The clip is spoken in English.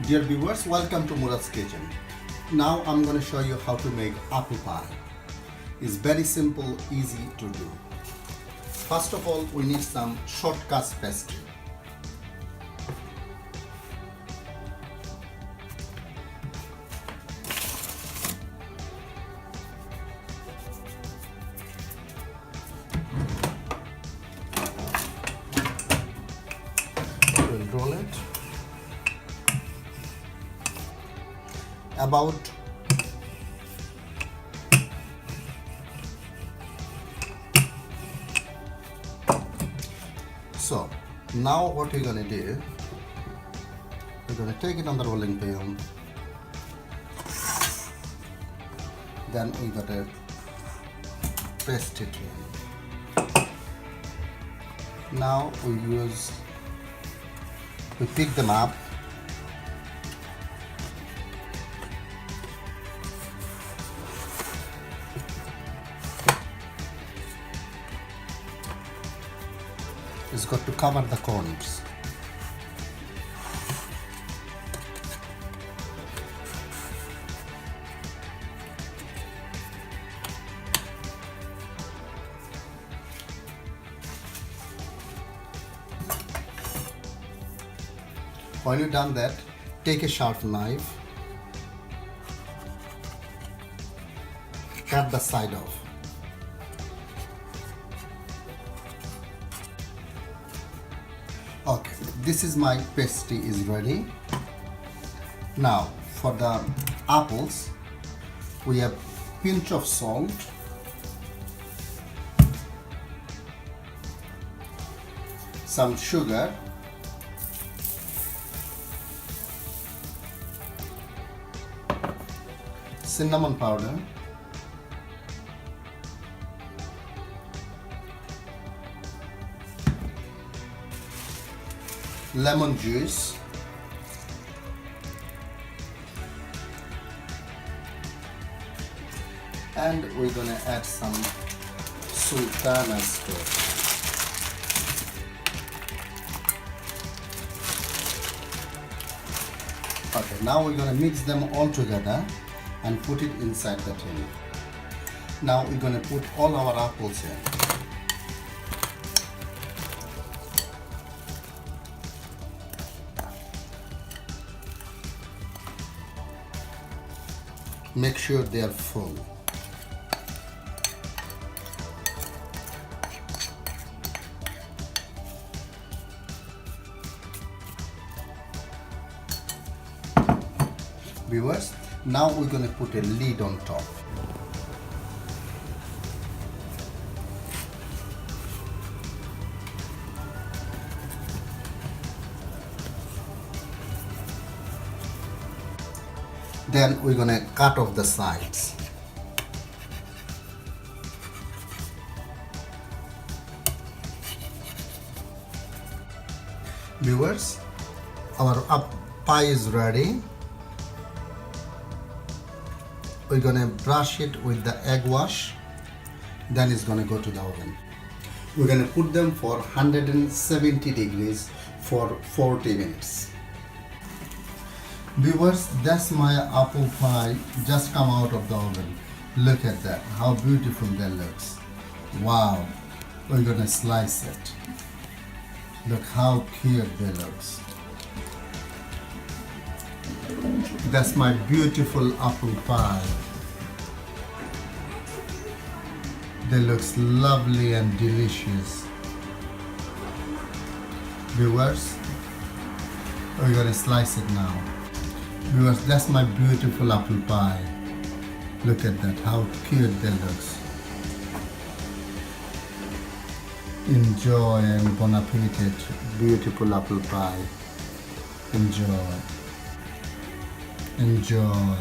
Dear viewers, welcome to Murads kitchen. Now I'm going to show you how to make apple pie. It's very simple, easy to do. First of all, we need some shortcut pastry. We'll roll it. About so now what we're gonna do, we're gonna take it on the rolling pin, then we gotta press it in. Now we pick them up. It's got to cover the corners. When you've done that, take a sharp knife, cut the side off. Okay, this is my pastry is ready. Now for the apples, we have pinch of salt, some sugar, cinnamon powder, lemon juice, and we're gonna add some sultanas to it. Okay, now we're gonna mix them all together and put it inside the tin. Now we're gonna put all our apples in. Make sure they are full. Viewers, now we're going to put a lid on top. Then we're gonna cut off the sides. Viewers, our pie is ready. We're gonna brush it with the egg wash. Then it's gonna go to the oven. We're gonna put them for 170 degrees for 40 minutes. Viewers, that's my apple pie just come out of the oven. Look at that, how beautiful that looks. Wow, we're gonna slice it. Look how cute that looks. That's my beautiful apple pie. That looks lovely and delicious. Viewers, we're gonna slice it now. Viewers, that's my beautiful apple pie. Look at that, how cute that looks. Enjoy and bon appetit. Beautiful apple pie. Enjoy. Enjoy.